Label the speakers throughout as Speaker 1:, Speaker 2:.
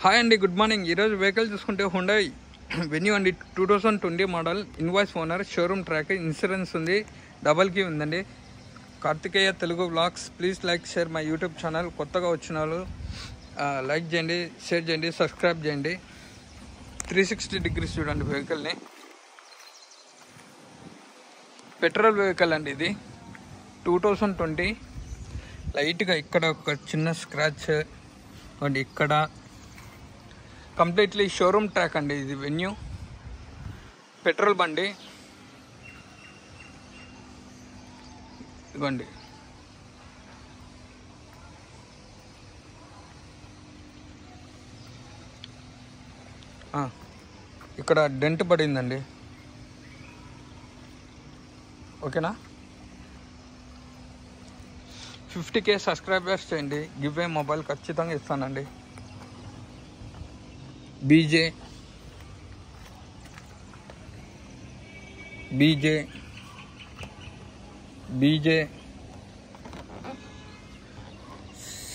Speaker 1: Hi అండి, good morning. ఈరోజు vehicle చూసుకుంటే హుండాయ్ వెన్యూ అండి, 2020 model, invoice owner, showroom track, insurance ఉంది, డబల్ కీ ఉందండి. Karthikeya Telugu vlogs. Please like, share my YouTube channel. కొత్తగా వచ్చిన వాళ్ళు లైక్ చేయండి, షేర్ చేయండి, సబ్స్క్రైబ్ చేయండి. 360 డిగ్రీస్ చూడండి వెహికల్ని. పెట్రోల్ వెహికల్ అండి ఇది, 2020. లైట్గా ఇక్కడ ఒక చిన్న స్క్రాచ్ అండి, ఇక్కడ కంప్లీట్లీ షోరూమ్ ట్రాక్ అండి. ఇది వెన్యూ పెట్రోల్ బండి. ఇదిగోండి, ఇక్కడ డెంట్ పడిందండి. ఓకేనా? 50K సబ్స్క్రైబర్స్ చేయండి. గివ్ ఏ మొబైల్ ఖచ్చితంగా ఇస్తానండి. బీజే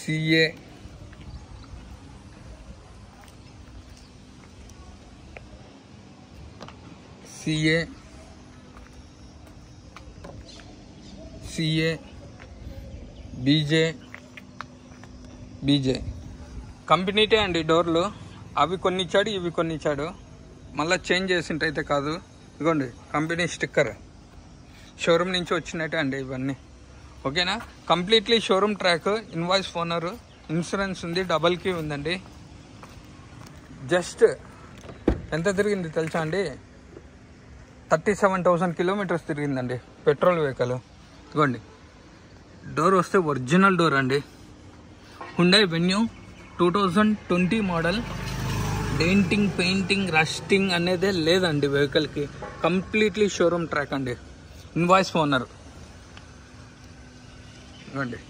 Speaker 1: సిఏ బీజే కంపెనీటే అండి. డోర్లు అవి కొన్ని ఇచ్చాడు, ఇవి కొన్ని ఇచ్చాడు. మళ్ళీ చేంజ్ చేసింటైతే కాదు. ఇదిగోండి కంపెనీ స్టిక్కర్, షోరూమ్ నుంచి వచ్చినట్టే అండి ఇవన్నీ. ఓకేనా? Completely showroom track, invoice owner, insurance ఉంది, డబల్ కీ ఉందండి. జస్ట్ ఎంత తిరిగింది తెలుసా అండి? 37,000 కిలోమీటర్స్ తిరిగిందండి పెట్రోల్ వెహికల్. ఇదిగోండి, డోర్ వస్తే ఒరిజినల్ డోర్ అండి. Hyundai venue 2020 model. Denting, painting, rusting అనేదే లేదండి వెహికల్కి. కంప్లీట్లీ షోరూమ్ ట్రాక్ అండి. Invoice owner. ఇవ్వండి,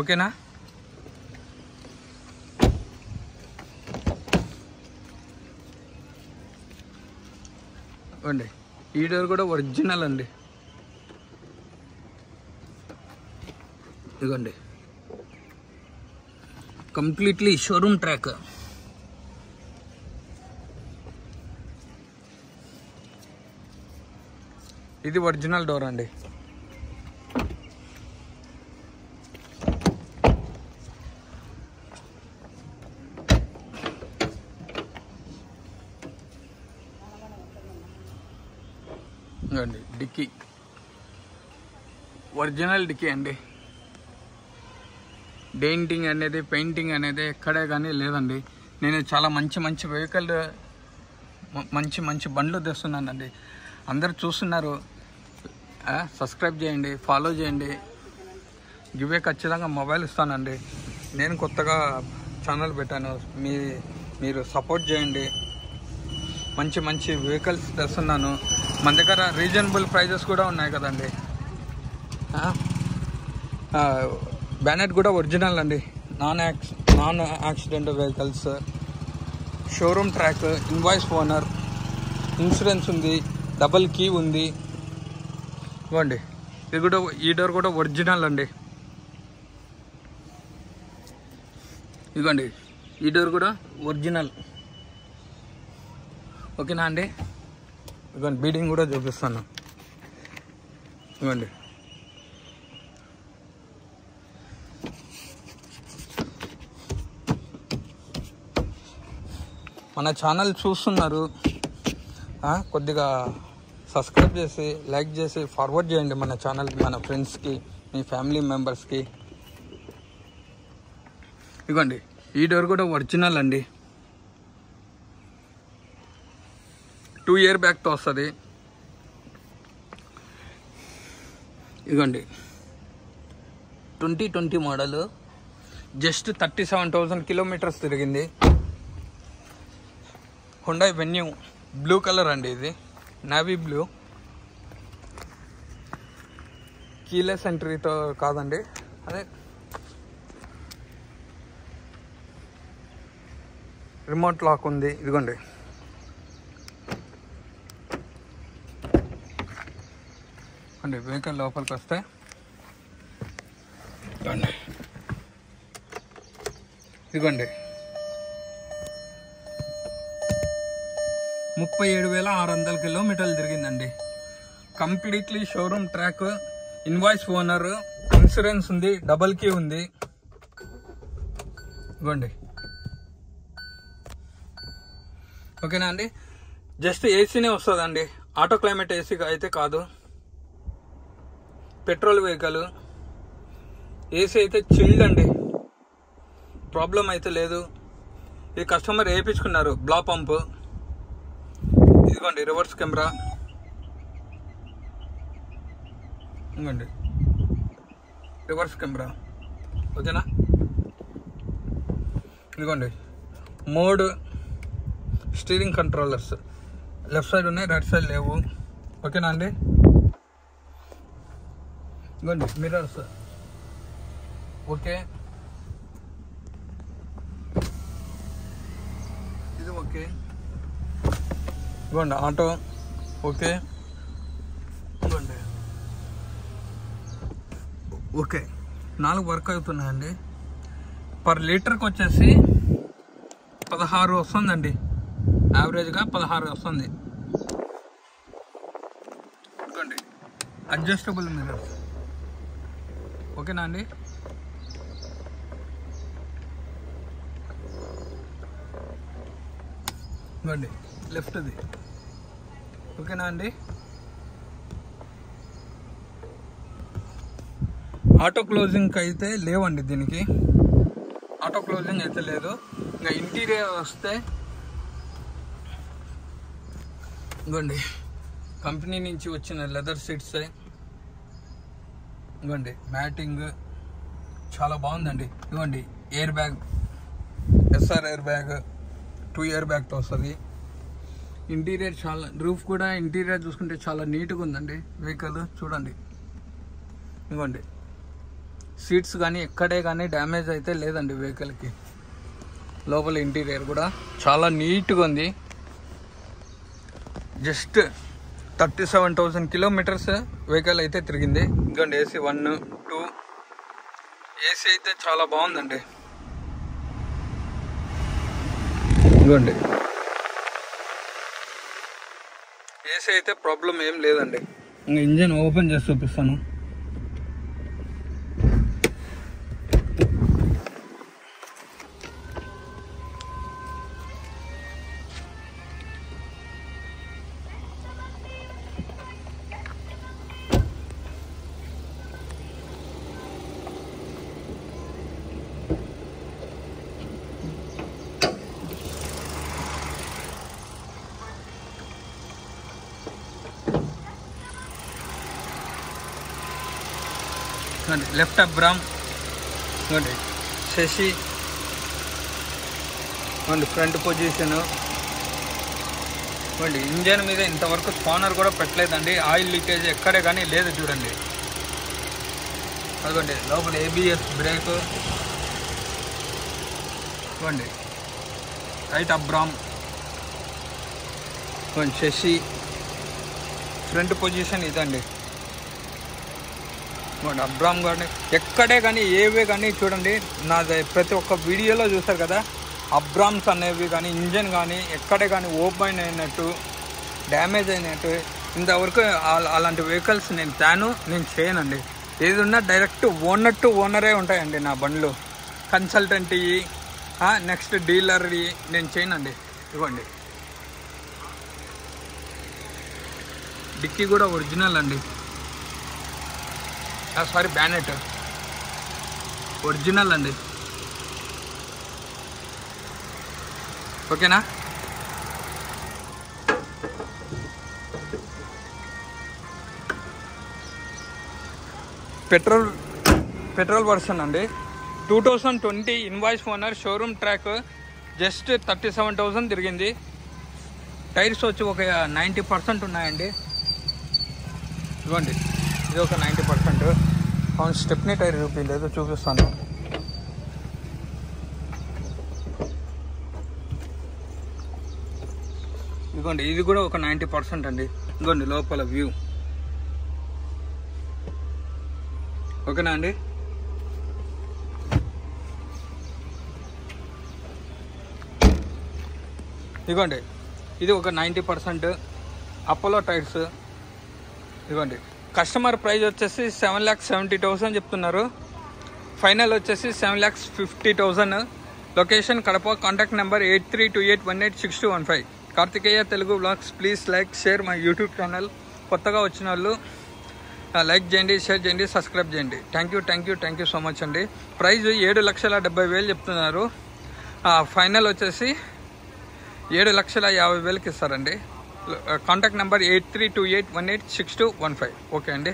Speaker 1: ఓకేనా? ఇవ్వండి, ఈ డోర్ కూడా ఒరిజినల్ అండి. ఇదిగోండి, కంప్లీట్లీ షోరూమ్ ట్రాక్. ఇది ఒరిజినల్ డోర్ అండి. డిక్కీ ఒరిజినల్ డిక్కీ అండి. డెయింటింగ్ అనేది, పెయింటింగ్ అనేది ఎక్కడే కానీ లేదండి. నేను చాలా మంచి వెహికల్, మంచి బండ్లు తెస్తున్నానండి. అందరూ చూస్తున్నారు. సబ్స్క్రైబ్ చేయండి, ఫాలో చేయండి. గివే ఖచ్చితంగా మొబైల్ ఇస్తానండి. నేను కొత్తగా ఛానల్ పెట్టాను, మీరు సపోర్ట్ చేయండి. మంచి వెహికల్స్ తెస్తున్నాను. మన దగ్గర రీజనబుల్ ప్రైజెస్ కూడా ఉన్నాయి కదండి. బ్యానెట్ కూడా ఒరిజినల్ అండి. Non accident vehicles, showroom track, invoice owner, insurance ఉంది, డబల్ కీ ఉంది. ఇవ్వండి, ఇది కూడా, ఈ డోర్ కూడా ఒరిజినల్ అండి. ఇదిగోండి, ఈ డోర్ కూడా ఒరిజినల్. ఓకేనా అండి? ఇదిగోండి, బీడింగ్ కూడా చూపిస్తాను. ఇవ్వండి, మన ఛానల్ చూస్తున్నారు, కొద్దిగా సబ్స్క్రైబ్ చేసి, లైక్ చేసి, ఫార్వర్డ్ చేయండి మన ఛానల్కి, మన ఫ్రెండ్స్కి, మీ ఫ్యామిలీ మెంబర్స్కి. ఇదిగోండి, ఈ డోర్ కూడా ఒరిజినల్ అండి. 2 ఇయర్ బ్యాక్తో వస్తుంది. ఇదిగోండి, 2020 మోడల్, జస్ట్ 37,000 కిలోమీటర్స్ తిరిగింది. హుండాయ్ వెన్యూ బ్లూ కలర్ అండి. ఇది నావీ బ్లూ. కీలెస్ ఎంట్రీతో కాదండి, అదే రిమోట్ లాక్ ఉంది. ఇదిగోండి, అండి వెహికల్ లోపలికి వస్తే ఇదిగోండి 37,600 కిలోమీటర్లు తిరిగిందండి. Completely showroom track, invoice owner, insurance ఉంది, డబల్ కీ ఉంది. ఇదిగోండి ఓకేనా అండి. జస్ట్ ఏసీనే వస్తుందండి, ఆటో క్లైమేట్ ఏసీ అయితే కాదు. పెట్రోల్ వెహికల్, ఏసీ అయితే చిల్డ్ అండి, ప్రాబ్లం అయితే లేదు. ఇది కస్టమర్ వేయించుకున్నారు బ్లా పంప్. ఇదిగోండి రివర్స్ కెమెరా, ఇదిగోండి రివర్స్ కెమెరా ఓకేనా. ఇదిగోండి mode, steering controllers left side ఉన్నాయి, రైట్ సైడ్ లేవు ఓకేనా అండి. ఇదిగోండి మిర్రర్స్ ఓకే, ఇది ఓకే. ఇదిగోండి ఆటో ఓకే, ఇదిగోండి ఓకే. 4 వర్క్ అవుతున్నాయండి. పర్ లీటర్కి వచ్చేసి 16 వస్తుందండి, యావరేజ్గా 16 వస్తుంది. ఇదిగోండి అడ్జస్టబుల్ మిర్రర్స్ ఓకేనా అండి. ఇదిగోండి లెఫ్ట్ది ఓకేనా అండి. ఆటో క్లోజింగ్ అయితే లేవండి, దీనికి ఆటో క్లోజింగ్ అయితే లేదు. ఇంకా ఇంటీరియర్ వస్తే ఇదిగోండి కంపెనీ నుంచి వచ్చిన లెదర్ సీట్స్, ఇదిగోండి మ్యాటింగ్ చాలా బాగుందండి. ఇదిగోండి air bag, SR air bag, 2 year బ్యాగ్తో వస్తుంది. ఇంటీరియర్ చాలా, రూఫ్ కూడా ఇంటీరియర్ చూసుకుంటే చాలా నీట్గా ఉందండి వెహికల్ చూడండి. ఇదిగోండి సీట్స్ కానీ ఎక్కడే కానీ డ్యామేజ్ అయితే లేదండి వెహికల్కి. లోపల ఇంటీరియర్ కూడా చాలా నీట్గా ఉంది. జస్ట్ 37,000 కిలోమీటర్స్ వెహికల్ అయితే తిరిగింది. ఇదిగోండి ఏసీ 1, 2 ఏసీ అయితే చాలా బాగుందండి. ఇదిగోండి ఏసీ అయితే ప్రాబ్లం ఏం లేదండి. ఇంకా ఇంజన్ ఓపెన్ చేసి చూపిస్తాను. లెఫ్ట్ అబ్రామ్, శశి, ఫ్రంట్ పొజిషన్, ఇంజన్ మీద ఇంతవరకు స్పానర్ కూడా పెట్టలేదండి. ఆయిల్ లీకేజ్ ఎక్కడే కానీ లేదు చూడండి. అదిగోండి లోపల ఏబిఎస్ బ్రేక్, ఇవ్వండి రైట్ అబ్రామ్, శశి, ఫ్రంట్ పొజిషన్ ఇదండి. అబ్రామ్ కానీ ఎక్కడే కానీ ఏవే కానీ చూడండి, నాది ప్రతి ఒక్క వీడియోలో చూస్తారు కదా, అబ్రామ్స్ అనేవి కానీ ఇంజన్ కానీ ఎక్కడే కానీ ఓపెన్ అయినట్టు, డ్యామేజ్ అయినట్టు ఇంతవరకు అలాంటి వెహికల్స్ నేను చేయనండి. ఏది ఉన్నా డైరెక్ట్ ఓనర్ టు ఓనరే ఉంటాయండి నా బండ్లు. కన్సల్టెంట్ నెక్స్ట్ డీలర్ నేను చేయనండి. ఇవ్వండి డిక్కీ కూడా ఒరిజినల్ అండి, సారీ బ్యానెట్ ఒరిజినల్ అండి ఓకేనా. పెట్రోల్ వర్షన్ అండి, 2020 invoice owner, showroom track, just 37,000 తిరిగింది. టైర్స్ వచ్చి ఒక 90% ఉన్నాయండి. ఇదిగోండి ఇది ఒక 90%. అవును స్టెప్నీ టైర్ చూపించలేదు, చూపిస్తాను. ఇదిగోండి ఇది కూడా ఒక 90% అండి. ఇదిగోండి లోపల వ్యూ ఓకేనా అండి. ఇదిగోండి ఇది ఒక 90% అపోలో టైర్స్. ఇదిగోండి కస్టమర్ ప్రైస్ వచ్చేసి 7,70,000 చెప్తున్నారు. ఫైనల్ వచ్చేసి 7,50,000. Location Kadapa. Contact number 8328186215. Karthikeya Telugu blogs. Please like share my YouTube channel. కొత్తగా వచ్చిన వాళ్ళు లైక్ చేయండి, షేర్ చేయండి, సబ్స్క్రైబ్ చేయండి. థ్యాంక్ యూ సో మచ్ అండి. ప్రైజ్ 7,70,000 చెప్తున్నారు. ఫైనల్ వచ్చేసి 7,50,000కి ఇస్తారండి. Contact number 8328186215. ఓకే అండి.